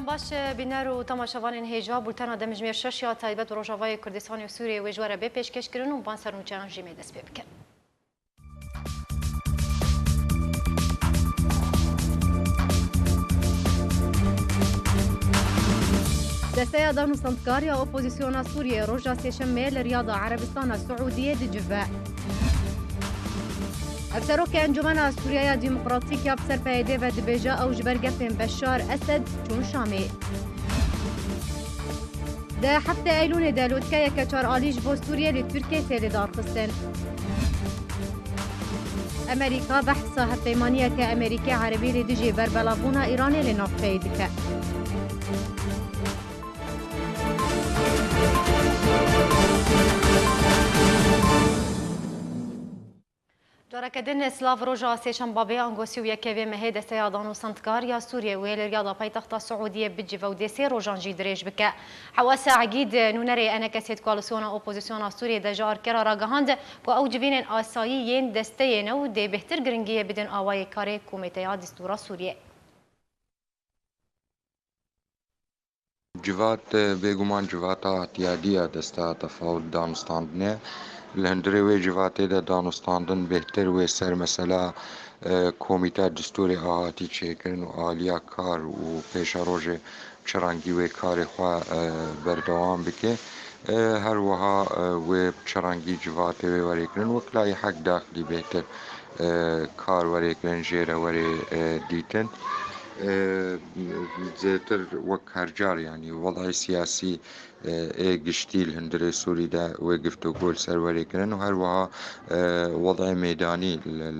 باش بینەر و تەماشەوانên هێژا بولتەنا دەمژمێر 6 یا تایبەت و ڕۆژاوای کوردستانی و سووریە وێژوارە بێ پێشکەشکردن و بان سەرنوچەیان ژیمێ دەست پێ بکەن. دەستەیە دانوستاندکاریە ئۆپۆزیسیۆنا سووریە ڕۆژا سێشەممێ لە ریادا عەرەبستانە سعودیە دجڤە. ئەفسەرۆکی ئەنجومەنە سووریایە دیموقراتیکیا بسەرپەیەدێ دبێژە ئەو ji ber gefên Beşar Esed çûn Şamê. Di heftê Eylûnê de lotkeyeke çaralî ji bo Sûriyê li Tirkiye têlê darxistin. Amerîka behsa hevpeymaniyeke Amerîkî Erebî li dijî berbelavbûna Îranê li navçeyê dike. جارەکەدن سلااف ڕۆژە سێشەمبابێ ئەنگۆسی و یەکێوێ مەهێ دەستەیە دانوستاندکاریە سووریە وێ لە ریادا پایتەختە سعودیە بجیڤە و دێسێ ڕۆژانژی درێژ بکە. حەواسە عەگید نونەرێ ئەنەکەسێت کوالسیۆنە ئۆپۆزیسیۆنا سووریە دەژە ئارکێرا ڕاگەهاند بۆ ئەو جivînên ئاسایî yên desteyên ew dê bêhtir giringiye bidin awayê karê Komîteya Dîstûra Sûriyê. Civat bêguman civata ihtiyadiya desta tefawut danûstandinê li hundirê wê civatê de danûstandin bêhtir wê ser mesela Komîteya Dîstûrê ahatî çêkirin û aliya kar û pêşa rojê çirangî wê karê xwe berdewam bike. Her wiha wê çirangî civatê wê werêkirin wek layihek daxilî bêhtir kar werêkirin jêre werê dîtin. زیاتر وەک هەرجار ینی وەڵای سیاسی گشتی li hundirê Sûrî de wê giftogû li ser werêkirin û herwiha وەڵای meydanî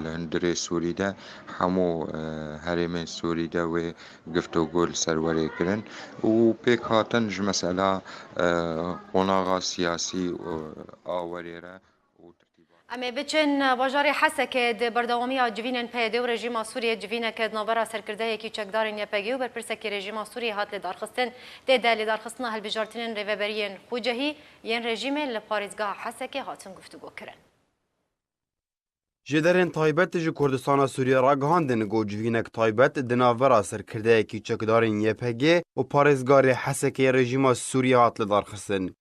li hundirê Sûrî de hemû herêmên Sûrî de wê giftogû li ser werêkirin û pêk hatin ji mesela qonaxa siyasî a werê re. ئەمێ بچن باژارê Hesekê di berdewamiya civînên PYD û rejîma Sûriyê civîneke navbera serkirdeyekî çekdarên YPG û berpirsekê rejîma Sûriyê hat lêdarxistin. Dê de lêdarxistina hilbijartinên rêveberiyên Xucehî yên rejîmê li parêzgeha Hesekê hatin guftûgû kirin. Ji derên taybet ji Kurdistana Sûriye ragihandin got civînek taybet di navbera serkirdeyekî çekdarên YPG û parêzgarê Hesekê rejîma Sûriye hat lêdarxistin.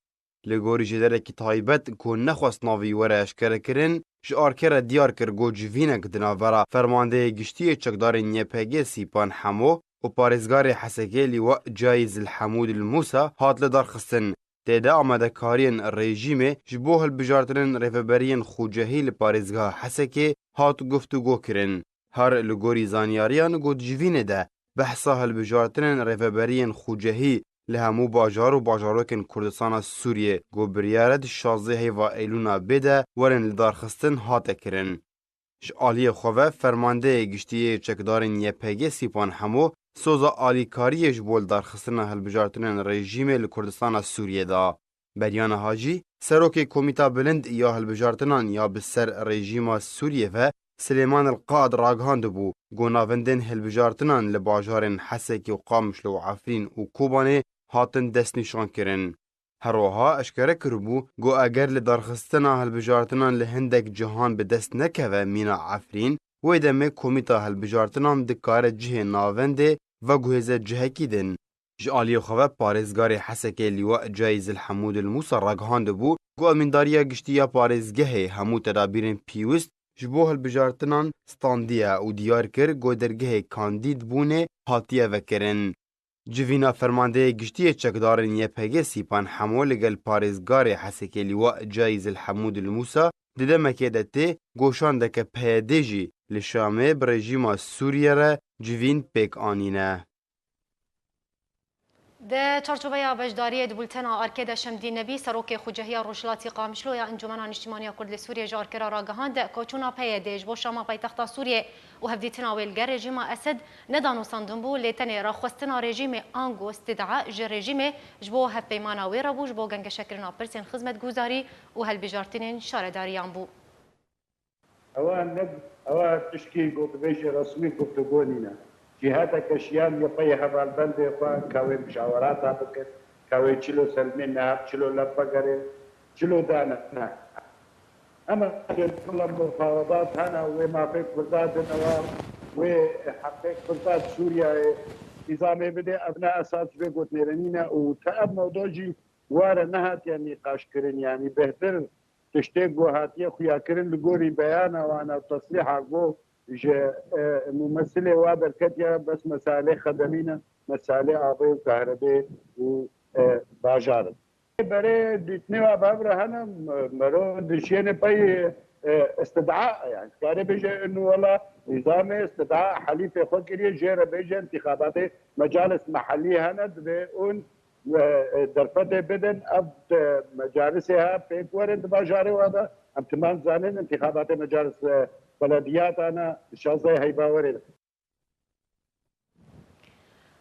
Li gorî ji derekî taybet ku nexwest navî were eşkere kirin, ji arkêre diyar kir got civînek di navbera fermandeyê giştiyê çekdarên YPG Sîpan Hemo û parêzgarê Hesekê Lîwa Cayîz el Hemûd el Musa hat lidarxistin. Têde amadekariyên rejîmê ji bo hilbijartinên rêveberiyên Xucehî li parêzgeha Hesekê hat guftûgû kirin. Her li gorî zanyariyan got civînê de behsa hilbijartinên rêveberiyên Xucehî li hemû bajar û bajarokên Kurdistana Sûriyê got biryare di 16 hêva Eylûna bê de werin lidarxistin hate kirin. Ji aliyê xwe ve fermandeyê giştiyê çekdarên YPG Sîpan Hemo soza alîkariyê ji bo lidarxistina hilbijartinên rejîmê li Kurdistana Sûriyê da. Beryana Hacî, serokê Komîta Bilind ya hilbijartinan ya bi ser rejîma Sûriyê ve Silêman el-Qad ragihand bû got navendên hilbijartinan li bajarên Hesekê û Qamişlo û Efrîn û Kobanê hatin destnîşan kirin. Her wiha eşkere kiribû got eger lidarxistina hilbijartinan li hindek cihan bi dest nekeve mîna Efrîn, wê demê Komîta Hilbijartinan dikare cihê navendê veguhêze cihekî din. Ji aliyê xwe ve parêzgarê Hesekê Lîwa Cayîz el Hemûd el Musa ragihand bû got emîndariya giştî ya parêzgehê hemû tedabîrên pîwîst ji bo hilbijartinan standiye û diyar kir got dergehê kandîd bûnê hatiye vekirin. Civîna fermandeyê giştiyê çekdarên YPG Sîpan Hemo li gel parêzgarê Hesekê Lîwa Cayîz el Hemûd el Musa di demekê de tê goşandeke PYD jî li Şamê bi rejîma Sûriye re civîn pêk anîne. Di çarçoveya beşdariyê di bultena Arkê de Şemdîn Nebî serokê Xucehiya Rojhilatî Qamişloya Encumena Niştimaniya Kurd li Sûriyê ji arkêra ragihand koçûna PYD ji bo Şama paytexta Sûriyê û hevdîtina wê li gel rejîma Esed nedanûstandin bû lê tenê raxwestina rejîmê ango stidea ji rejîmê ji bo hevpeymana wê re bû ji bo gengeşekirina pirsên xizmetguzarî û hilbijartinên şaredariyan bû. Ewa tişkî gotûbêjê resmî guftûgû nîne. Cîhateke şiyan yepayê hevalbendê xwe ka wê müşawerata bikin, ka wê çilo selmê nehab, çilo lepegerê, çilo dane. Ama pula mufawedat hene wê mafê Kurda din ewa wê heqê Kurda Sûriyayê نظامي بدأ أبناء أساس بيقوت نيرانينا وتأب موضوع جي وارا نهات يعني نقاش كرن يعني بهتر تشتاقوا هاتيا خويا كرن لقوري بيانا وانا تصريح عقو ممثلة وابر كتيا بس مسالة خدمينا مسالة آبي وكهرباء وباجارة برای دیتنی و بابر هنم مرو دشینه پای استدعاء يعني كان بيجي انه والله نظام استدعاء حليف فكري جير بيجي انتخابات مجالس محليه هند اون درفته بدن اب مجالسها بيك ورد باجاري وهذا ام تمام زانين انتخابات مجالس بلديات انا شازي هي باوري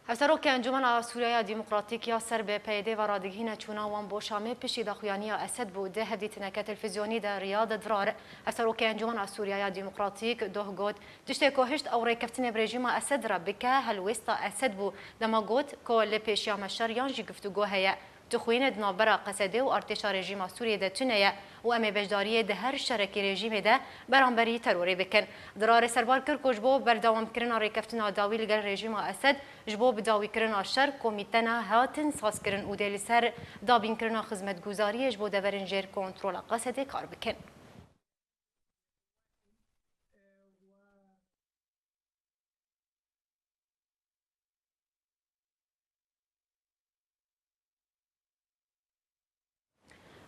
هفسروک انجمن سوریه دموکراتیک یا سر به پیده و رادگین چونا وان بوشامه پیشی دخویانی اسد بوده هدی تنکه تلویزیونی در ریاض درار هفسروک انجمن سوریه دموکراتیک دوه گوت دشته کوهشت او ریکفتن برژیم اسد را بکه هلوستا اسد بو دما گوت کول پیشیا مشریان جی گفتگو هيا تخوين دنابرا قصده و ارتشا رژیم سوریه ده تنیه و امی بجداری ده هر شرکی رژیم ده برانبری تروری بکن درار سربار کر کجبو بردوام کرنا ریکفتنا داوی لگر رژیم اسد جبو بداوی کرنا شر کمیتنا هاتن ساز کرن او دل سر دابین کرنا خدمت گزاری جبو دورن جر کنترل قصده کار بکن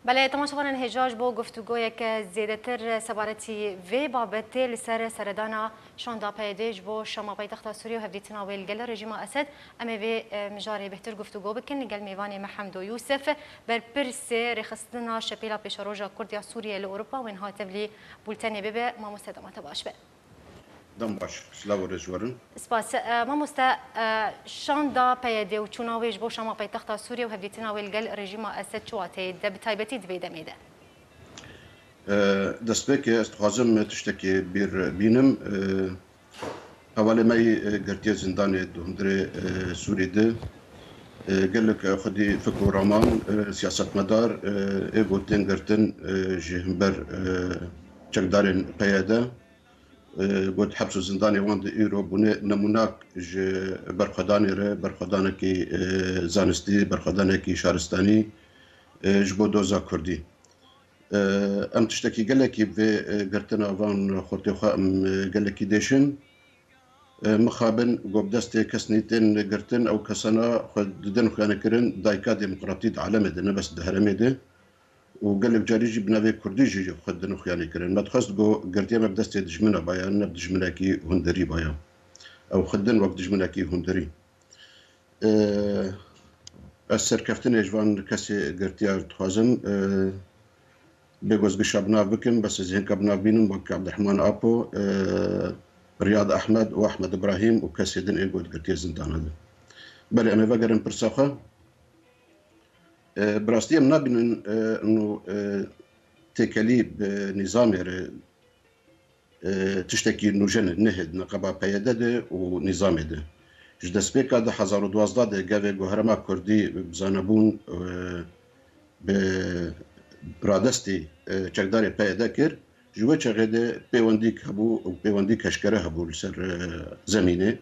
بله تماشاوان انهجاج بو گفتگوی که زیادتر سبارتی وی بابت لسر سردانا شاندا پیداج بو شما پایتخت سوریه و هفدیتنا ویل گل رژیم اسد اما وی مجاری بهتر گفتگو بکن گل میوان محمد و یوسف بر پرس رخصتنا شپیلا پیشروجا کردیا سوریه لاوروپا و انها تبلی بولتنی ببه ما مستدامات باش به دم باش سلاو رجورن سپاس ما مست شاندا پیاده و چوناویش بو شما پایتخت سوریه و هفدیتنا ویل گل رژیم اسد چواته ده بتایبتی دبیده میده دەستپێک استخوازم تشتێکی بیر بینم هەواڵێ مای گرتیە زیندانێ دوهمدرێ سووری ده gelek xwedî fikr û raman siyasetmedar ê gotên girtin ji hember çekdarên PYD got hebs û zindanê wan di îro bûne nemunak ji berxwedanê re berxwedanekî zanistî berxwedanekî şaristanî ji bo doza Kurdî em tiştekî gelekî vê girtina van xortêxwe em gelekî dêşin mixabin gobdestê kesnî tên girtin ew kesana xwe didin xweyanekirin dayika demokratî di alemê de ne bes di herêmê de û gelek carî jî bi navê Kurdî jî xwe didin xweyanekirin me dixwest got girtiya me bi destê dijmina baya ne bi dijminekî hundirî baya ew xwe didin wek dijminekî hundirî ez serkeftinê ji van kesê girtiya dixwazim بێگۆزگشا بناو بکەم بەس زیێنکە بناو بینم وەک عەبدولرحمان ئاپۆ ریاض ئەحمەد و ئەحمەد ئیبراهیم و کەسێ دن ئێ گوت گرتیە زیندانە ده بەڵێ ئەمێ vەگەرن پرسەخە بڕاستی ئەم نابینن تێکەلی نیزامێ re tiştekî nûjenê nehêd neqeba PYD de û nîzamê de ji destpêka 2012 de gevê Guherema Kurdî bizanebûn bi radestê çekdarê PYD kir ji we çexê de pêwendîk hebû û pêwendîk eşkere hebû li ser zemînê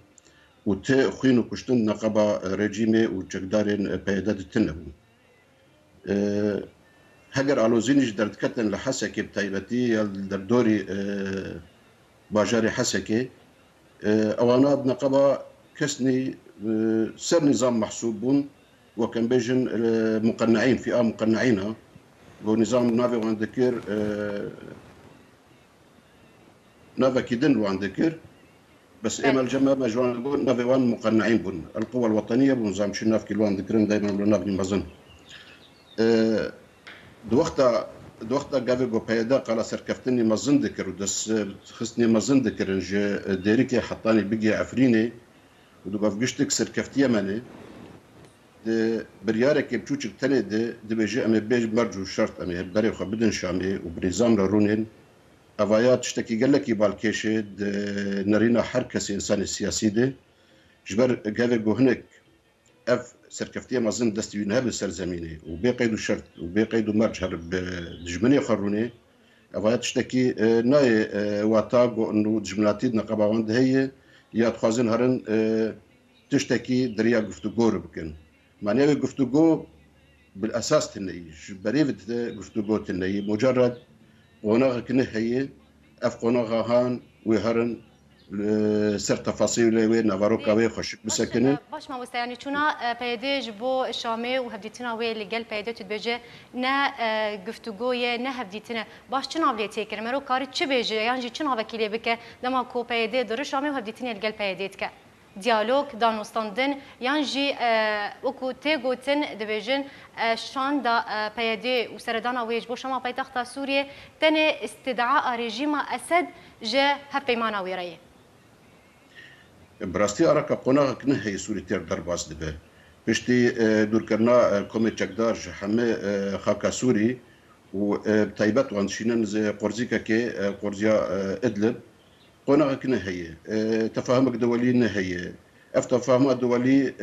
û tê xwîn û kuştin neqeba rejîmê û çekdarên PYD di tin nebûn heger alozînî ji derdiketin li Hesekê bi taybetî ya li derdorî bajarê Hesekê ewana bi neqeba kesnî ser nîzam mehsûb bûn wek em bêjin muqenneîn fîa muqenneîna و نظام ناوی وان دکر ناوی کدن وان دکر بس ایمال جمع مجوان بون ناوی وان مقنعين بون القوى الوطنية بون نظام شناف كيلوان دكرن دايما لنافني مزن دوقتا قابل جو بيدا قال سركفتني مزن دكر ودس خصني مزن دكرن جي ديريكي حطاني بقي عفريني ودوقف قشتك سركفتية ماني بريارك بچوچك تنه de bêje em ê bêj merc û şert em ê berê xwe bidin şamê û birîzam re rûnên evaya tiştekî gelekî balkêşê di nerîna her kesê insanê siyasî de ji ber gevê gohinek ev serkeftiya mezin destî wî hebe ser zemînê û bê qeyd û şert û bê qeyd û merc her bi dijminê xwe rûnê evaya tiştekî nayê wata got û dijminatî neqeba wan de heye ya dixwazin herin تشتكي دريا گفتگو بكن معناه گفتگو بالاساس تني بريفت گفتگو تني مجرد قناغ كنه هي اف قناغ هان وهرن سر تفاصيل وين نافاروكا وي خوش بسكنه باش ما وسته يعني چونا پیداج بو شامي و هفديتنا وي لگل پیدا تبجه نه گفتگوی نه هفديتنا باش چنا بلی تکر مرو کاری چه بجه يعني چنا وکیلی بک لما کو پیدا در شامي و هفديتنا لگل پیدات که دیالوگ دانستاندن یعنی وکو تگوتن دبیجن شان دا پیاده و سردان ویج بو شما پایتخت سوریه تن استدعاء رژیم اسد جه هف پیمانا ویرایه براستي أراك قناغ كنه هي سوري تير درباس دبه بشتي دور كرنا كومي تشكدار حمي خاكا سوري وبتايبات وانشينن زي قرزيكا كي قرزيا إدلب قناغ كنه هي تفاهمك دولي نهي تفاهم دولي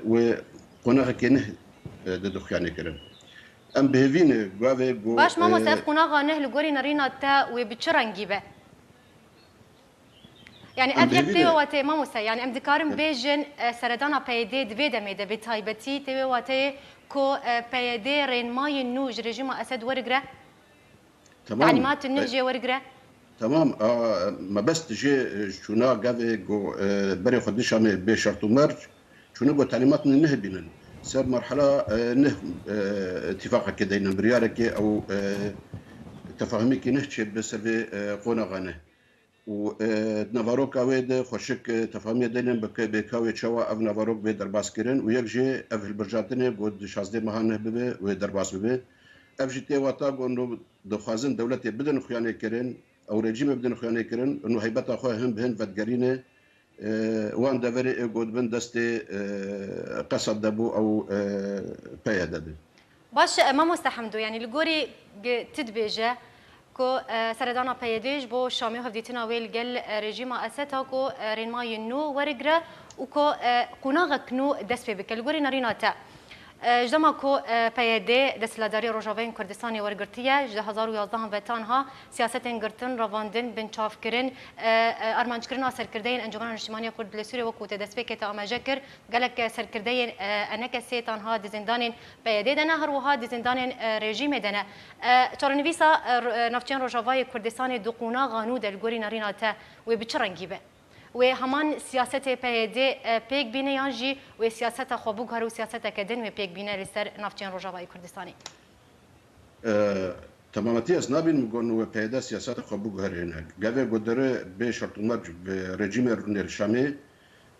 وقناغ كنه ددخ يعني كرن أم بهفين قاوي باش ما مستف قناغ نهل قوري نرينا تا وبتشرنجي به يعني أبيك تيو واتي ما موسى يعني أم دكارم بيجن سردانا بيدي دفيدا ميدا بتايبتي تيو واتي كو بيدي رين ماي النوج رجيم أسد ورقرة تمام تعليمات النهجة ورقرة تمام ما بس تجي شونا قاعد جو بري خديش عم بشرط ومرج شونا جو تعليمات من النهب بينن صار مرحلة نه اتفاق كده إن بريالك أو تفاهمك نهتش بسبب قونا غنه و نافاروك اويد خوشك تفاهمي دينن بكاوي شوا اف نافاروك بي درباس كيرن ويك جي اف البرجاتني بود 16 مهانه ببي و درباس ببي اف جي تي واتا انه دخوازن دولتي بدن خيانه كيرن او ريجيم بدن خيانه كيرن انه هيبتا خو هم بهن فدغرينه وان دافري بود بن دستي قصد دبو او بايدد باش ما مستحمدو يعني الجوري تدبيجه كو سردانا بيديج بو شامي هفديتنا ويل جل رجيم اساتا كو رينما ينو ورغرا وكو قناغ كنو دسبي بكالغوري ناريناتا جدما كو بيدي دسلاداري روجاوين كردستاني ورغرتيه جد 2011 وتانها سياستين غرتن رواندن بن چافكرن ارمانچكرنا سركردين انجمن اجتماعي كرد لسوريا وكو تدسبيكه اماجكر قالك سركردين انك سيتان ها دزندانين بيدي دنا هروها دزندانين رژیم دنا چارنويسا نفتين روجاوي كردستاني دقونا غانو دلغوري ناريناتا وبچرنگيبه و همان سیاست پیاده پیک بینه یانجی و سیاست خوابوگ هر و سیاست کدن و پیک بینه لسر نفتین روجاوای کردستانی. تمامتی از نبین میگن و پیاده سیاست خوابوگ هر هنگ. گاوی گودره به شرط مرج به رژیم رونرشامی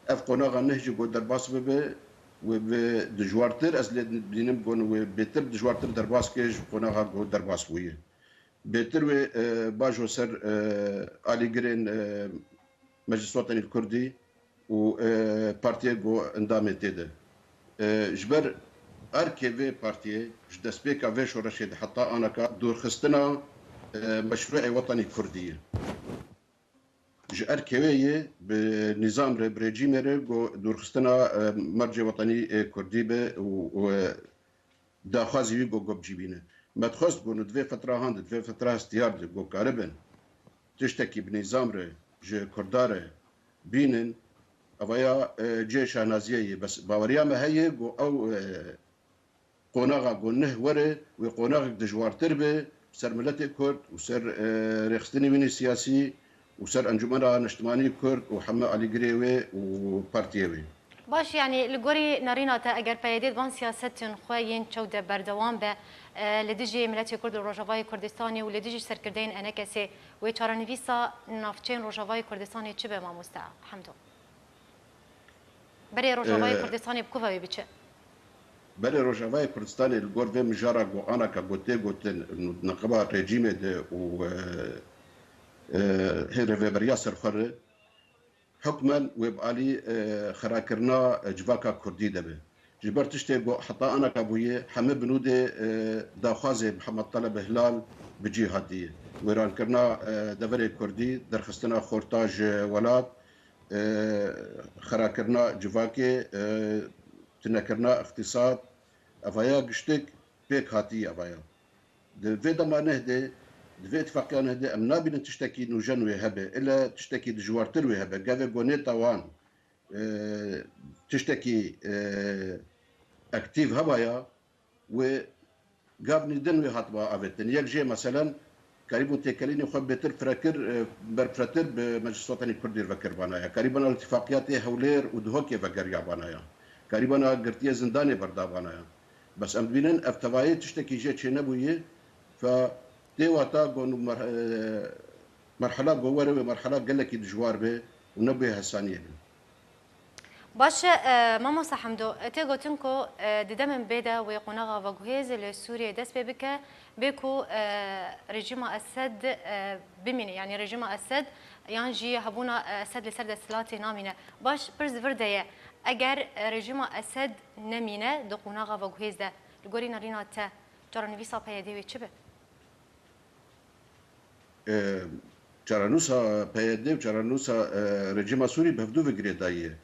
اف قناغ نهجی گودر باس به و به دجوارتر از لید بینم گن و بهتر دجوارتر در باس کیش قناغ گودر باس بویه. بهتر و باجو سر آلیگرین مجلس الوطني الكردي وبارتيه جو اندامي تيدا جبر اركيفي بارتيه جدسبيكا فيشو رشيد حتى انا دور خستنا مشروع وطني كرديه ج اركيفي بنظام بريجيم جو دور خستنا مرجع وطني كردي به و داخازي جو بجيبينه ما تخص جو ندفي فتره هاند دفي فتره استيار جو كاربن تشتكي بنظام ج كرداره بينن اويا جيش نازيه بس باوريا ما هي او قوناغا قونه وره وقوناغ دجوار تربه سر ملت كرد وسر ريخستني من السياسي وسر انجمن اجتماعي كرد وحما علي قريوي وبارتيوي باش يعني لغوري نارينا تا اگر پیدید بان سیاست خوین چود بردوام به لدیجی ملت کرد و روجاوای کردستانی و لدیجی سرکردین انکسی و چارنویسا نافچین روجاوای کردستانی چه به ما مستع حمدو برای روجاوای کردستانی بکوفه بچه برای روجاوای کردستانی الگور و مجارا گو آنا که گوته گوتن نقبا رژیم ده و هر بریا سرخوره حكما ويبقالي خراكرنا جواكا كردي دبه جبر تشتي حتى انا كابويه حمد بنودي داخازي محمد طلب هلال بجهاديه ويران كرنا دبري كردي درخستنا خورتاج ولات خراكرنا جواكي تنكرنا اقتصاد افايا قشتك بيك هاتي افايا دفيدا ما نهدي دفي اتفاقيا نهدي ام نابين تشتكي نوجن وهبه الا تشتكي دجوارتر وهبه قاعده قونيتا وان تشتكي اكتيف هبايا و قابني دنوي هاتبا افيتن يك جي مثلا قريبا تكليني خو بتر فركر برفرتر بمجلس الوطني الكردي فكر بانايا قريبا الاتفاقيات هولير ودهوكي فكر يا بانايا قريبا قرتيه زنداني بردا بانايا بس ام بينن افتواي تشتكي جي تشي نبوي ف ديواتا قون مرحله قوره ومرحله قال لك دجوار به ونبي هسانيه باش ماما حمدو تيغو تنكو ددمن بيدا ويقونغا وغوهيز لسوريا دس بك بيكو رجيم اسد بمين يعني رجيم اسد يانجي هبونا اسد لسرد سلاتي نامينه باش برز فرديه اگر رجيم اسد نمينه دقونغا وغوهيز ده لغوري نارينا تا جرانويسا بيدي وچبه جرانوسا بيدي وجرانوسا رجيم سوري بهدو فغريدايه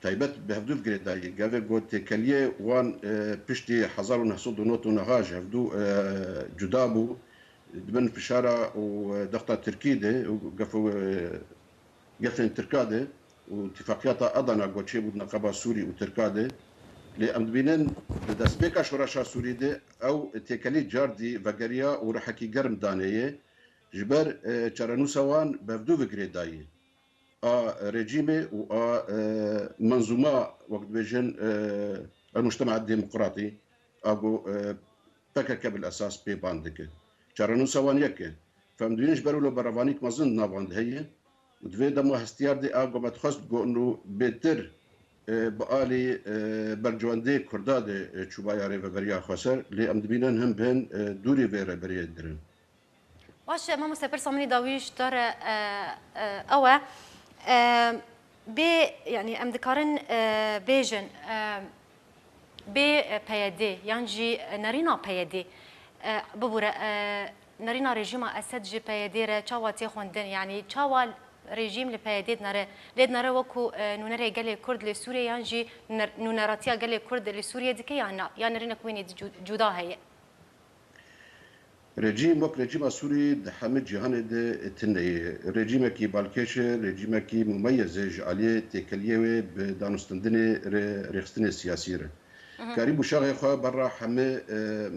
تایبەت بە هەفتوو بگرێدایی گاوێ گۆتێکەلیە وان پشتی 1990 هەفتوو جودا بوو دبن فشارە و دەختا ترکی دێ و گەفن ترکا دێ و اتفاقیاتا ئەدانا گۆچێ بوو نەقەبا سووری و ترکا دێ لێ ئەم دبینن دەستپێکا شۆراشا سووری دێ ئەو تێکەلی جاردی ڤەگەریا و ڕەحەکی گەرم دانەیە ji ber çarenûsa wan bevdû vigirêdayî رجيمي ومنظومة وقت بيجن المجتمع الديمقراطي أو بكك بالأساس بيباندك شارنو سوان يكي فمدوينش برولو برافانيك مازن نافاند هي ودوي دمو هستيار دي أغو متخصد قو إنه بيتر بقالي برجواندي كردادي شوبايا ريفا بريا خسر لي أمدبينان هم بين دوري فيرا بريا درن واش ماما سبرسا مني داويش دار أوه بي يعني ام دكارن بيجن بي بيدي يانجي نارينا بيدي ببورا نارينا ريجيم اسد جي بيدي را تشاوا تيخوندن يعني تشاوا ريجيم لبيدي نره ليد نره وكو نونري قال كرد لسوريا يانجي نونراتيا قال كرد لسوريا دكي يعني نارينا كويني جودا هي رژیم وقت رژیم سوری ده همه جهان ده تنهی رژیم کی بالکش رژیم کی ممیز جالی تکلیه و به دانستندن رخصتن سیاسی ره کاری بوشاق خو برا همه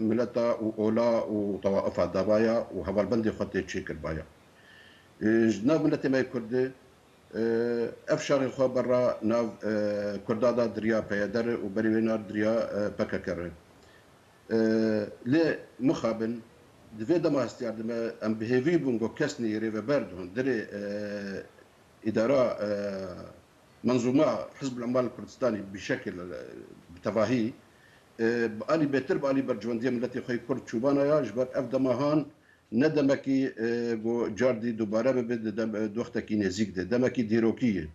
ملتا و اولا و طوائف دبایا و حوالبند خاطر چیکر بایا جناب ملت ما کرده افشار خو برا ناو کردادا دریا پیادر و بریوینار دریا پککر ل مخابن دوی دم هستیار دم ام بهوی بونگو کسنی ریو بردون دری اداره منظومه حزب العمال الكردستاني بشكل بتفاهي بقالي بيتر بقالي برجوانديه ملتي خوي كرد شوبانا يا جبر افدمهان ندمكي جو جاردي دوباره ببد دوختكي نزيك دمكي ديروكيه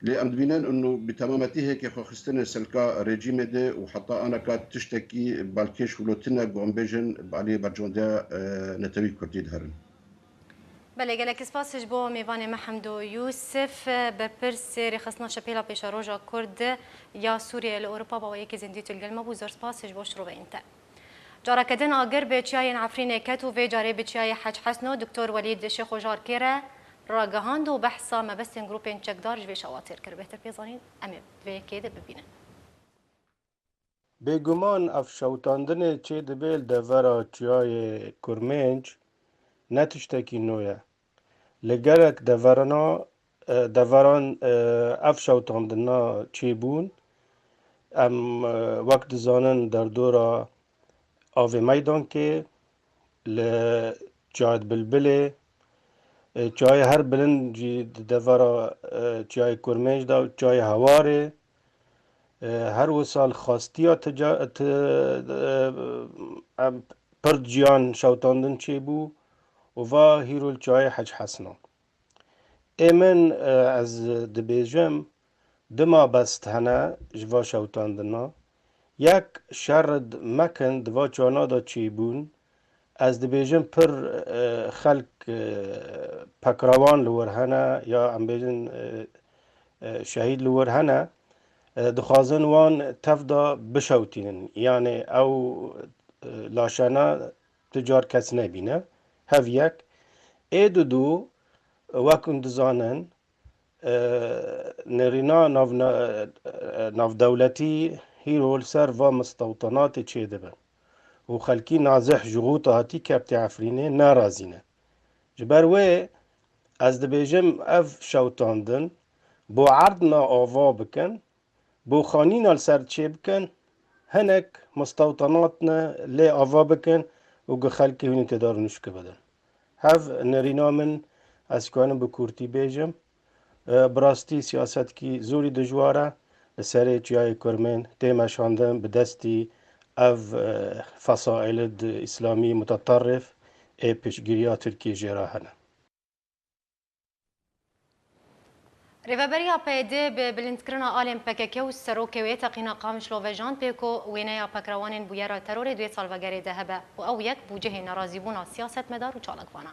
لأم دبينان إنه بتمامته هيك خستنا سلكا رجيم ده وحتى أنا كات تشتكي بالكيش ولوتنا بومبيجن بعلي برجوندا نتوي كردي دهرن. بله گلک سپاسش بو میوان محمد و یوسف بپرس رخصنا شپیلا پیش روزا کرد یا سوریه لاوروپا با یکی زندیت الگلمه بو زر سپاسش بو شروع انت. جارا کدن آگر به چای عفرین کتو و جاری به چای حج حسنو دکتر ولید شیخ و جار کره راگهاند و بحثا مبستن گروپین چکدار جوی شواتر کرد بهتر پیزانین امید و کده ببینن. بگمان افشوتاندن چه دبیل دورا چای کرمنج نتشتکی نویه. لگرک دوران افشوتاندنا چی بون ام وقت زانن در دورا آوی میدان که لجاید بلبله چای هر بلند جی دورا چای کرمنج دا چای هواره هر وسال خواستیا پرد جیان شوتاندن چی بو و هیرول چای حج حسنا ایمن از دبیجم دما بست هنه جوا شوتاندنا یک شرد مکن دوا چانا دا چی بون از دبیجم پر خلق پکروان لور هنه یا ام بیجن شهید لور هنه دخوازن وان تفدا بشوتینن یعنی او لاشانا تجار کس نبینه هف یک ایدو دو وکن دزانن نرینا ناف دولتی هیرول سر و مستوطنات چه دبن و خلکی نازح جغوط هاتی کبت عفرینه نارازینه جبر وی از دبیجم اف شوتاندن بو عرضنا آوا بکن بو خانین السر چه بکن هنک مستوطناتنا لی آوا بکن و خلکی هونی تدار نشک بدن هف نرینا من از کنم بکورتی بیجم براستی سیاست کی زوری دجواره لسر جای کرمن تیمشاندن به دستی اف فصائل اسلامی متطرف ای پیشگیری ترکی جراحنه ریوبریا پیده به بلندکرنا آلم پککه و سروکوی تقینا قامش لووژان پیکو وینایا پکروانین بویرا ترور دوی سالوگری دهبه و او یک بوجه نرازی بونا سیاست مدار و چالکوانا.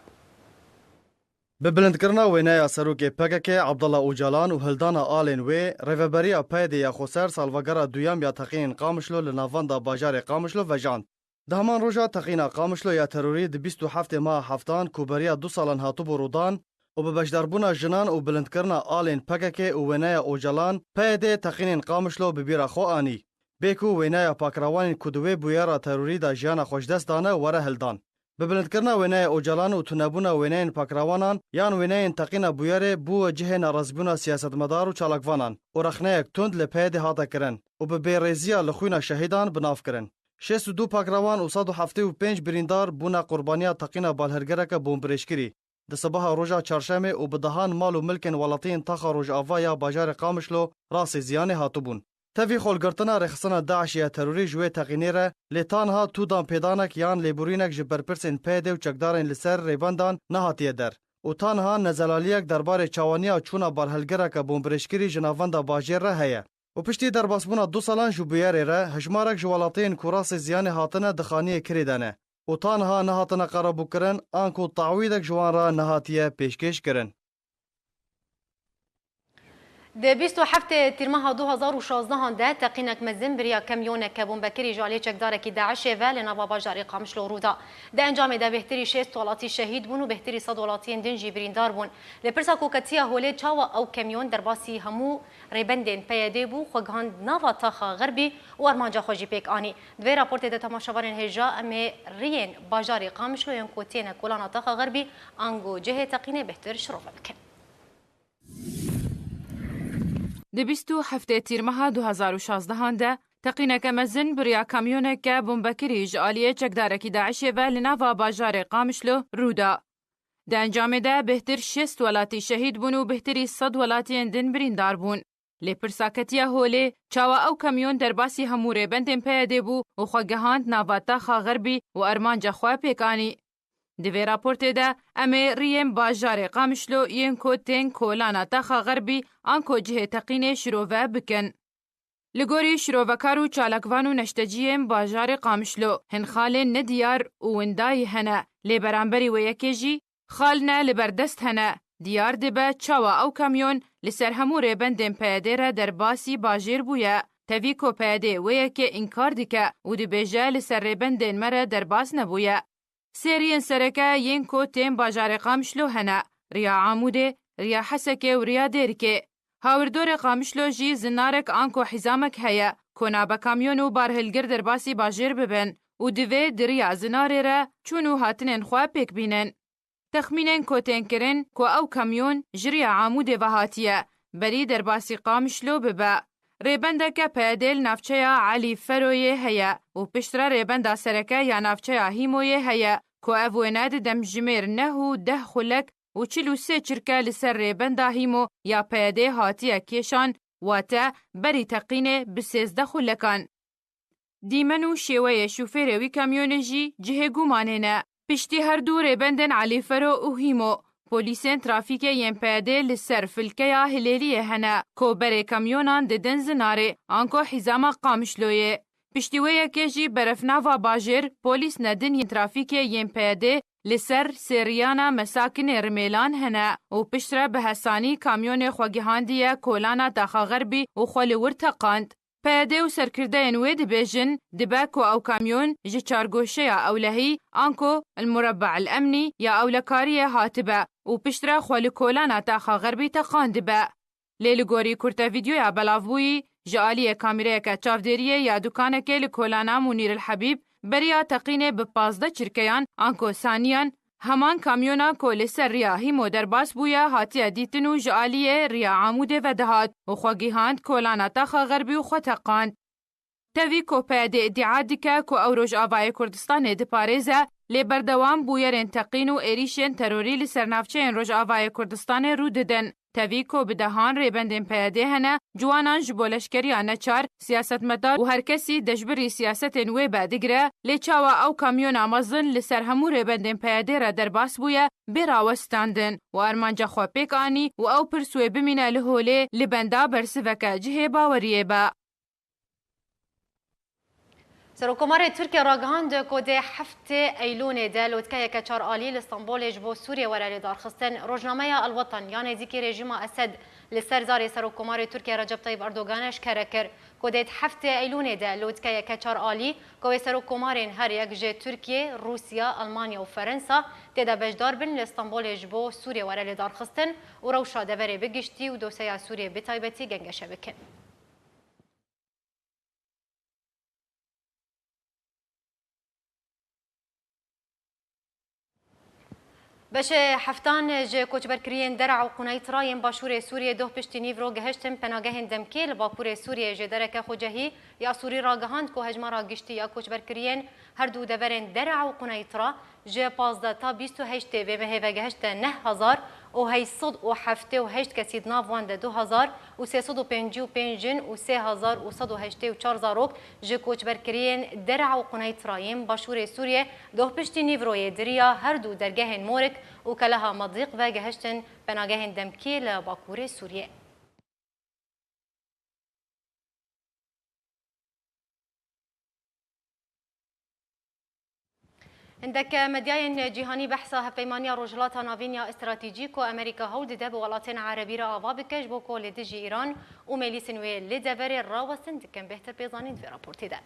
به بلندکرنا وینایا سروک پککه عبدالله اوجالان و هلدانا آلین وی ریوبریا پیده یا خوسر سالوگرا دویم یا تقین قامشلو لناواندا باجار قامشلو وژان. دهمان روژا تقینا قامشلو یا تروری د 27 ماه هفتان کوبریا 2 سالن هاتو برودان و به بشداربونا جنان و بلندکرنا آلین پککه و وینایا اوجالان پیده تقینین قامشلو ببیرا خو آنی. بیکو وینایا پاکروانین کدوی بویرا تروری دا جیانا خوشدست دانه وره هلدان. به بلندکرنا وینای اوجالان و تنبونا ویناین پاکروانان یان ویناین تقینا بویره بو جه نارازبونا سیاستمدار و چالاکوانان و رخنه یک تند لپیده هاتا کرن و به بیریزیا لخوینا شهیدان بناف کرن. 62 پاکروان و 175 بریندار بونا قربانیا تقینا بالهرگرک بومبرشکری. د صباح روژا چهارشنبه و به دهان مال و ملکن ولاتین تاخا روژ آوایا باجار قامشلو راس زیان هاتوبون. تفی خولگرتنا رخصنا داعشی تروری جوی تقینیره لیتانها تو دان پیدانک یان لیبورینک جبرپرسین پیده و چکدارین لسر ریباندان نهاتیه در. و تانها نزلالیک درباره چوانیا چونا بالهلگرک بومبرشکری جناواندا باجر ره هیه. و پشتی در باسبونا 2 سالان جو بیاره ره هجمارک جوالاتین کوراس زیان هاتنه دخانی کریدنه. و تانها نهاتنه قرابو کرن آنکو تعویدک جوان را نهاتیه پیشکش کرن. د 27 تیر ماه 2016 ده تقینک مزن بریا کمیونک بومبکری جالی چکدارکی داعش و لنوا باجار قامشلو رودا ده انجام ده بهتری 6 ولاتی شهید بون و بهتری 100 ولاتی دنجی بریندار بون لپرسا کوکتیا هولی چاوا او کمیون در باسی همو ریبندین پیاده بو خوگهاند نوا تاخا غربی و ارمانجا خوجی پیک آنی دوی راپورت ده تماشاوارن هجا امی رین باجار قامشلو ین کوتین کولانا تاخا غربی انگو جه تقینه بهتر شروع بکن. د 27 تیر ماه 2016 ده تقینک مزن بریا کامیونک بومبکری جالیه چکدارکی داعش و لناوا باجار قامشلو رودا. ده انجام ده بهتر 6 ولاتی شهید بون و بهتری 100 ولاتی اندن بریندار بون. لپرساکتیا هولی چاوا او کامیون در باسی هموره بندن پیاده بو و خوگهاند ناواتا خا غربی و ارمانجا خواه پیکانی. دوی راپورت ده امی ریم باجار قامشلو ین کوتین کولانا تاخا غربی آنکو جه تقین شروع بکن. لگوری شروعکارو چالکوانو نشتجیم باجار قامشلو هن خال ندیار و وندای هنه لبرانبری و یکیجی خالنا لبردست هنه دیار دبه چاوا او کامیون لسر همور بندن پیاده را در باسی باجیر بویا تاویکو پیاده و یکی انکار دیکه و دی بیجه لسر بندن مره در باس نبویا. سرین سرکه ین کو تیم باجار قامشلو هنه ریا عاموده ریا حسکه و ریا دیرکه هاوردور قامشلو جی زنارک آنکو حزامک هیا کنا با کامیونو بارهلگر در باسی باجر ببن و دوی دریا زناره را چونو هاتنین خواه پیک بینن. تخمینن کو تنکرن کو او کامیون جریا عاموده و هاتیه بری در باسی قامشلو ببا. ریبندک پیادل نافچه علی فرویه هیا و پشتر ریبنده سرکه یا نافچه هیمویه هیا که اویناد دم جمیر نهو 10 خلک و 43 چرکه لسر ریبنده هیمو یا پیاده هاتیه کشان واتا بری تقینه ب 13 خلکان. دیمنو شیوه شوفیروی کامیونجی جه گومانه پشتی هر دو ریبندن علی فرو و هیمو پولیسین ترافیک ین پیاده لسر فلکیا هلیلیه هنه کو بره کامیونان ددن زناره آنکو حزام قامشلویه. پشتیوه کجی برفناوا باجر پولیس ندن ین ترافیک ین پیاده لسر سریانا مساکن رمیلان هنه و پشتره به حسانی کامیون خواگیهاندیه کولانا داخا غربی و خوالی ورتقاند. پیاده و سرکرده انوی دبیجن دباکو او کامیون جی چارگوشه یا اولهی آنکو المربع الامنی یا اولکاری هاتبه و پشتره خوالی کولانا داخا غربی تقاند به. لê li gorî kurta vîdyoya belavbûyî ji aliyê kamerayeke çavdêriyê ya dukanekê li Kolana Munîr Hebîb beriya teqînê bi 15 çirkeyan anko saniyan heman kamyona ku li ser riya hîmo derbas bûye hatiye dîtin û ji aliyê riya Amûdê vedihat û xwe gîhand Kolana Taxa Xerbî û xwe teqand. Tevî kopeyê de îddia dike ku ew Rojavayê Kurdistanê diparêze lê berdewam bûyerên teqîn û êrişên terorî li ser navçeyên Rojavayê Kurdistanê rû didin. Tevî ku bi dehan rêbendên peyedê hene, ciwanan ji bo leşkeriya neçar, siyasetmedar û her kesî deşbirî siyasetên wê be digire, lê çawa ew kamyona mezin li ser hemû rêbendên peyedê re derbas bûye, bê rawestandin û armanca xwe pêk anî û ew pirs wê bimîne li holê li benda bersiveke cihê baweriyê be. سروکمار ترکیه راگهاند کده هفته ایلون ده لوتکه که چار آلی لستانبول جبو سوریه ورالی دارخستن روزنامه الوطن یعنی ذیکی رژیم اسد لسر زاری سروکمار ترکیه رجب طیب اردوغانش کرکر کده هفته ایلون ده لوتکه که چار آلی که سروکمارین هر یک جه ترکیه روسیا آلمانیا و فرانسه تدا بجدار بن لستانبول جبو سوریه ورالی دارخستن و روشا دوره بگشتی و دوسیه سوریه بتایبتی گنگشه بکن. باشه هفتان جه کوچبرکرین درع و قنایت رایم باشور سوریه دو پشتی نیورو گهشتم پناگهن دمکیل باکور سوریه جه درک خوجهی یا سوری راگهاند کو هجما را گشتی یا کوچبرکرین هر دو دورن درع و قنایت را جه 15 تا 28 و مهوه گهشت 9000 و هی صد و هفته و هشت کسید ناوان 2000 و 355 و 3184 زاروک جه کوچبرکرین درع و قنایت رایم باشور سوریه دو پشتی نیوروی دریا هر دو درگهن مورک و کلها مضیق و گهشتن بناگهن دمکی لباکور سوریه. عندك مدياين جهاني بحثها هفيمانيا روجلاتا نافينيا استراتيجيكو أمريكا هولد دب ولاتين عربي رأوا بكش بوكو لدجي إيران وميليسن ويل لدفري الراوسن دكان بهتر بيزانين في رابورتي ده.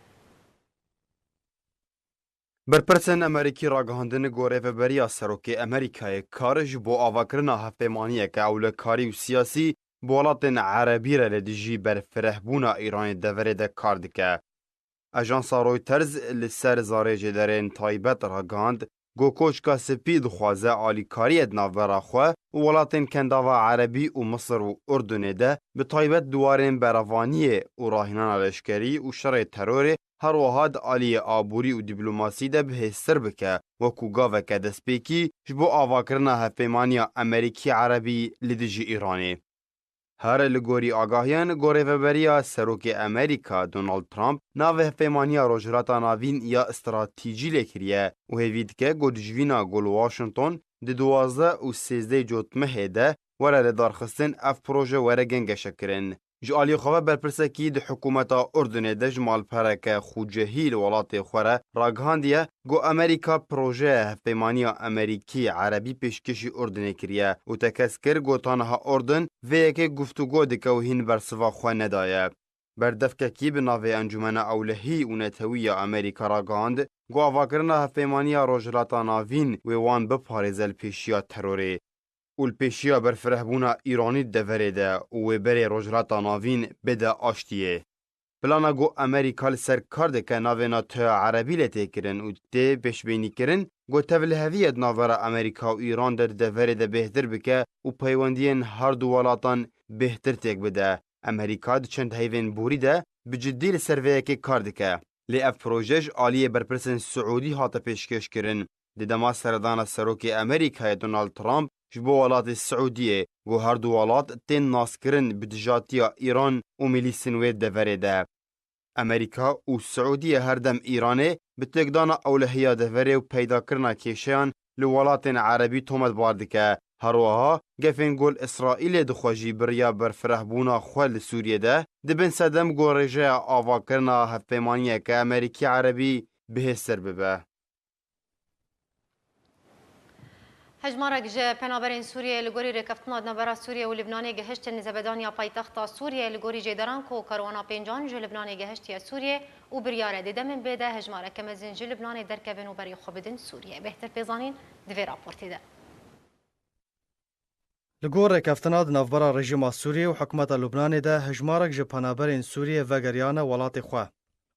برپرسن امریکی راگهاندن گوره و بریا سروک امریکای کارج بو آواکرنا هفیمانیه که اولکاری و سیاسی بولاتن عربی را لدجی برفرهبونا ایران دوره ده کاردکه. اجانسا رویترز لسر زارج درین تایبت راگاند گوکوچکا سپید خوازه آلیکاری ادناورا خواه و ولاتن کنداوا عربی و مصر و اردن ده به تایبت دوارین براوانی و راهنان لشکری و شر ترور هر وهاد آلی آبوری و دیپلماسی ده به سر بکه و کوگاوه که دسپیکی جبو آواکرنا هفیمانیا امریکی عربی لدجی ایرانی. هر لگوری آگاهیان گوره و بریا سروک امریکا دونالد ترامپ ناوه هفیمانیا روجراتا ناوین یا استراتیجی لکریه و هیوید که گودجوینا گل واشنطن ده 12 و 13 جوتمه ده وره لدارخستن اف پروژه وره گنگشه کرن. جالی خواه برپرسکی ده حکومتا اردن ده جمال پرک خوجهی لولات خوره راگهاندیه گو امریکا پروژه هفیمانیا امریکی عربی پیشکشی اردن کریه و تکسکر گو تانها اردن و یکی گفتگو دکه و هین برسوا خواه ندایه. بردفککی به ناوه انجمن اولهی و نتوی امریکا راگهاند گو آواکرنا هفیمانیا روجراتا ناوین و وان بپارزل پیشیا تروری. والپیشیا برفرهبونا ایرانی دوره ده و بری روجراتا ناوین بده آشتیه. پلانا گو امریکا لسر کرده که ناوینا تا عربی لته کرن و ده بشبینی کرن گو تول هویت ناورا امریکا و ایران در دوره ده بهتر بکه و پیوندین هر دو ولاتان بهتر تک بده. امریکا ده چند هیوین بوری ده بجدی لسر ویکی کرده که. لی اف پروژش آلیه برپرسن سعودی هاتا پیشکش کرن. ده دما سردان سروک امریکا دونالد ترامپ جبو ولات السعودية و هر دو ولات تين ناسكرن بدجاتيا إيران و ميليسن ويد دفره ده. أمريكا و السعودية هردم إيراني بتقدانا أولهيا دفره و پیدا کرنا كيشيان لولات عربي تومد باردكه. هروها گفن گل اسرائیل دخواجی بریا برفرهبونا خوال سوریه ده دبن صدم گو رجاء آوا کرنا هفیمانیه که امریکی عربی به سر ببه. هجمارك جا بنابرين سوريا لغوري ركفتنا نبرا سوريا ولبنان جهشت النزبدان يا بايتخت سوريا لغوري جدرانكو كاروانا بينجان جو لبنان جهشت يا سوريا وبريارة دي دمن بيدا هجمارك كمزين جو لبنان دركبن وبري خبدن سوريا بهتر بيزانين دفي رابورتي ده. لگور رکفتنا نافبرا رژیم سوریه و حکومت لبنان ده هجمارک جپانابرین سوریه و گریان ولات خواه.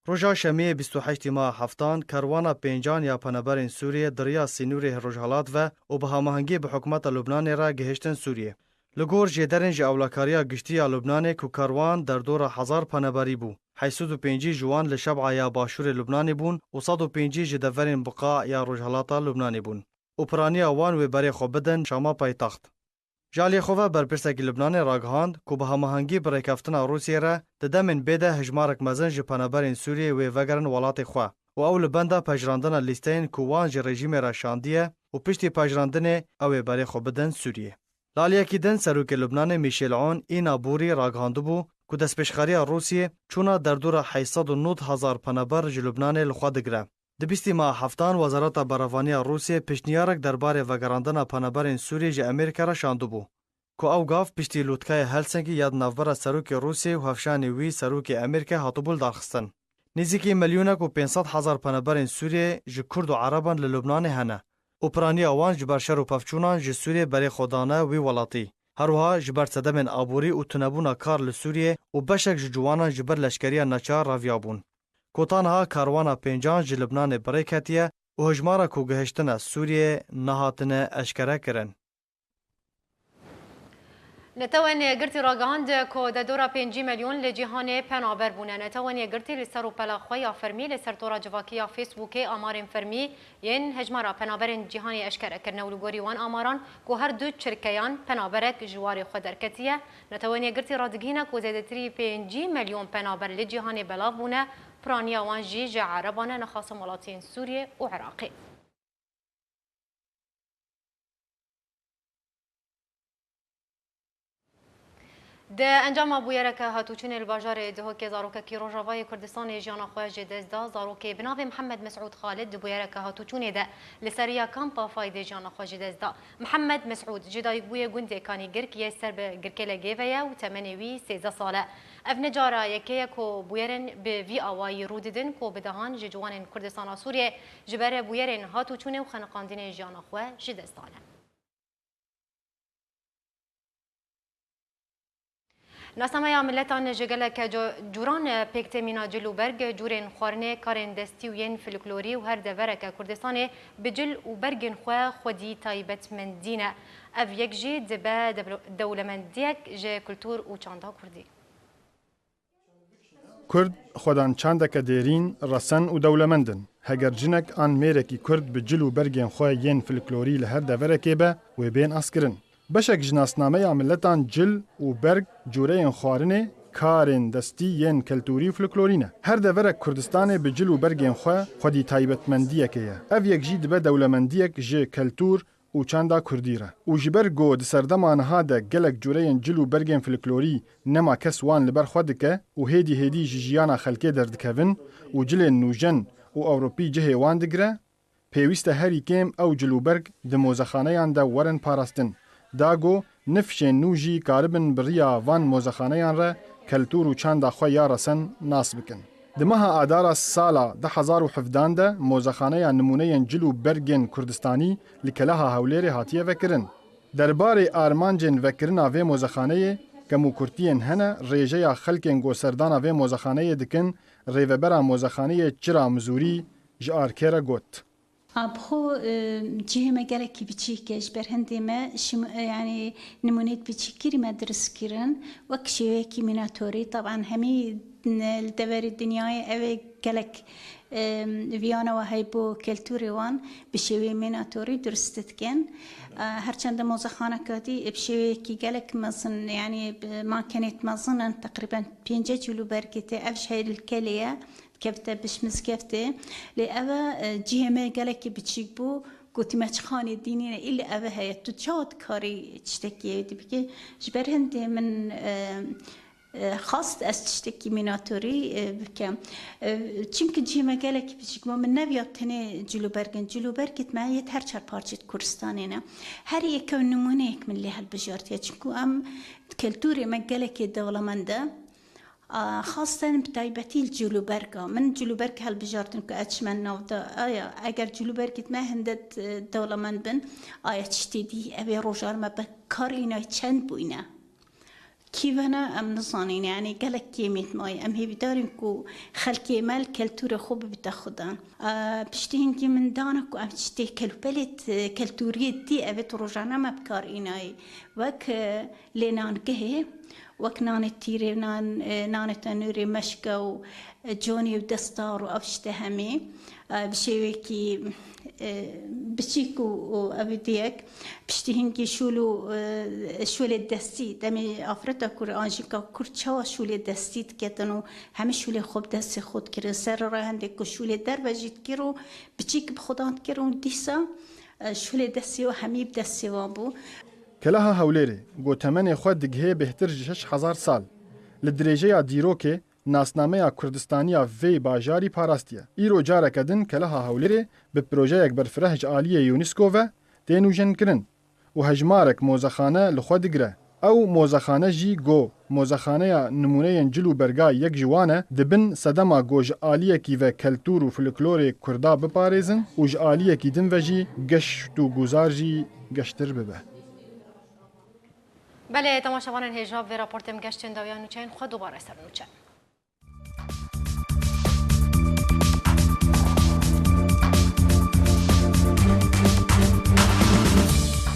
روژا شمی 28 ماه هفتان کروانا پنجان یا پنابرین سوریه دریا سینوری روجهالات و به هماهنگی به حکومت لبنان را گهشتن سوریه. لگور جدرن جه اولاکاریا گشتی لبنان که کاروان در دور 1000 پنابری بو. 85 جوان لشبع یا باشور لبنان بون و 105 جدورین بقاع یا روجهالات لبنان بون. اوپرانی آوان و برای خوب بدن شما پایتخت. جالی خواه برپرسکی لبنان راگهاند که به هماهنگی برای کفتن روسیه را ددمن بیده هجمارک مزن جپانابرین سوریه و وگرن ولات خواه و اول بنده پجراندن لیستین که وانج رژیم را شاندیه و پشتی پجراندن او برای خوب بدن سوریه. لالیکی دن سروک لبنان میشیل عون اینا بوری راگهاندو بو که دست پیشخاری روسیه چونا در دور 809,000 پنابر لبنان لخوا دگره. دبیستی ماه هفتان وزارت براوانی روسیه پیشنیارک درباره وگراندن پنابرین سوریه جه امریکا را شاندو بو. که او گاف پشتی لوتکای هلسنگی یاد نوبر سروک روسیه و هفشانی وی سروک امریکا هاتوبول دارخستن. نزدیکی میلیونک و 500,000 پنابرین سوریه جه کرد و عربان لبنان هنه. اوپرانی آوان جبر شر و پفچونان جه سوریه برای خودانه وی ولاتی. هروها جبر صدمن آبوری و تنبون کار لسوریه و بشک جوانان جبر لشکری نچار راویابون. کوتانها کاروانا پنجان جه لبنان برای کتیه و هجمارا کو گهشتن سوریه نهاتنه اشکره کرن. نتواني قرتي راغاند كو دورا 5 مليون لجهان پنابر بونه. نتواني قرتي لسرو پلا خويا فرمي لسر تورا جواكيا فيسبوكي امارين فرمي ين هجمارا پنابرين جهاني اشكر کرنه ولغوري وان اماران كو هر دو شركيان پنابرك جواري خدر كتيه. نتواني قرتي رادگينا كو زيدتري 5 مليون پنابر لجهان بلاف بونه. برانيا وان جي عربانه نخاصم ولاتين سوريا وعراقي. ده انجام بویرک هاتوچون الباجار دهوکی زاروک کی روجاوای کردستان جیانا خواج دزدا زاروک بناو محمد مسعود خالد بویرک هاتوچون ده لسریا کامپا فاید جیانا خواج دزدا محمد مسعود جدای بوی گنده کانی گرک یسر به گرکله گیویا و تمنوی 13 ساله افن جارا یکی کو بویرن به وی اوای روددن کو بدهان جوان کردستان سوریه جبر بویرن هاتوچون و خنقاندین جیانا خواج دزدانه. ناسمایا ملتان جگل که جوران پیکتمینا جلوبرگ جورین خوارنه کارن دستی و ین فلکلوری و هر دورک کردستان بجل و برگن خواه خودی تایبت من دینه اف یک جی دبا دولمندیک جه کلتور و چاندا کردی. کرد خودان چندک دیرین رسن و دولمندن. هگر جنک آن میرکی کرد بجل و برگن خواه ین فلکلوری لهر دورکی به و بین اسکرن. بشک جناسنامه ملتان جل و برگ جوره خارنه کارن دستی ین کلتوری و فلکلورینه. هر دورک کردستان به جل و برگین خواه خودی تایبتمندیه که اف یک جید به دولمندیک جه کلتور و چندا کردیره. و جبر گو دسردمانها ده گلک جوره ین جل و برگین فلکلوری نما کس وان لبر خود که و هیدی جیانا خلکه دردکوین و جل نوجن و اوروپی جه وان دگره پیوست هری کم او جل و برگ دموزخانه یان ده ورن پاراستن. داگو نفشن نوجی کاربن بریا وان موزخانهان را کلتور و چند خواه یارسن ناس بکن. دمها آدارا سالا 2017 ده موزخانه نمونه جلو برگن کردستانی لکلها هولیر هاتیه وکرن. درباره آرمانجن وکرن آوه موزخانه کمو کرتین هنه ریجه خلکن گو سردان آوه موزخانه دکن ریوبرا موزخانه چرا مزوری جارکر گوت. ابخو جه مگله کی بچیکش بر هندی ما يعني نمونيت بچیکری مدرس کردن وکشیه کی مناتوری طبعا همی الدور الدنیای اوه گلک ویانا و هایبو کلتوری وان بشیوه مناتوری درستت کن هرچند موزخانه کادی بشیوه کی گلک مزن يعني ما كانت مزنن تقريبا 5 جلو بركته افش هاي الكليه كفته بش مسكفته لأبا جهمه قالك بتشيك بو قلت ما تخاني الدينين إلا أبا هي تجاد كاري تشتكي تبكي جبرهن دي من خاص أستشتكي مناتوري بكم چونك جهمه قالك بتشيك بو من نبيات تاني جلو برگت معي هر چار پارچت كورستانينا هر يكون نمونيك من اللي هالبجارتيا چونكو أم كالتوري ما قالك الدولة من ده خاصة بتايبتي الجلوبركة من جلوبرك هالبجارتن كأتشمن نودا أجر جلوبركت ما هندت دولة من بن تشتدي أبي رجال ما بكارينا چند بوينا كيفنا أم نصانين يعني قالك كيميت ماي أم هي بدارين كو خلكي مال كالتورة خوب بتاخدان بشتهن كي من دانك وأم تشتهي كالبلت كالتورية دي أبي ترجعنا ما بكاريناي وك لنان كهي وك نان تيري نان تنوري مشكا وجوني ودستار وأبشتهمي بشيوكي بشيكو أبديك بشتهنكي شولو الدستي دمي أفرتا كور آنجيكا كور چاوا شولي دستي تكتنو همه شولي خوب دست خود کرن سر راه هندك شولي در بجید کرو بچیک بخودان کرو دیسا شولي دستي و همي بدستي وابو كلها هوليري گو تمن خود دگه بهتر 6000 سال لدرجه دیروکه ناسنامه کردستانیا وی باجاری پاراستیه ایرو جاره کدن کلها هولری به پروژه یک برفرهج عالیه یونسکو و دینوژن کرن و هجمارک موزخانه لخود گره او موزخانه جی گو موزخانه نمونه جلو برگا یک جوانه دبن صدما گوج عالیه کی و کلتور و فلکلور کردا بپاريزن و ج عالیه کی دن و جی گشت و گزار جی گشتر ببه بله تماشاوان هجاب و راپورت مگشتن دویان نوچین خود دوباره سر نوچن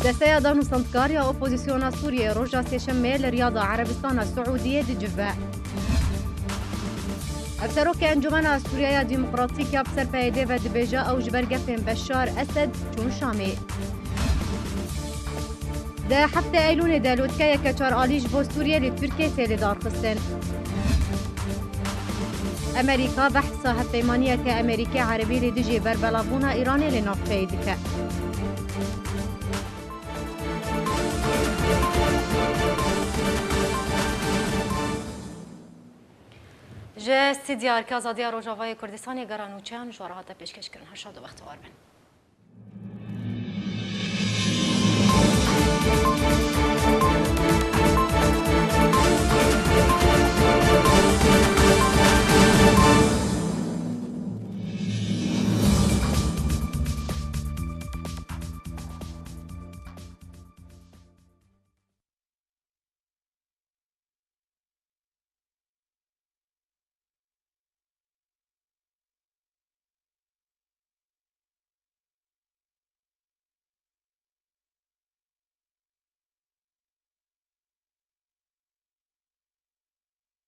دستيا دانو سنتكاريا اوبوزيسيونا سوريا روجا سيشمي لرياضة عربستان السعودية دي جفاء افسروك انجمنا سوريا ديمقراطيكيا بسر بايدي و دبيجا او جبرگفين بشار اسد چون شامي ده هفته ايلون دالوتكا كچار آليج بو سوريا لتركيا تيلي دار خستن امريكا بحث هفيمانية كامريكي عربي لدجي بربلابونا ايراني لنافته دكا جه استدیار که آزادی روجاوای کردستانی گرانوچان جوارهات پیشکش کردن. هر شاد و وقت واربن.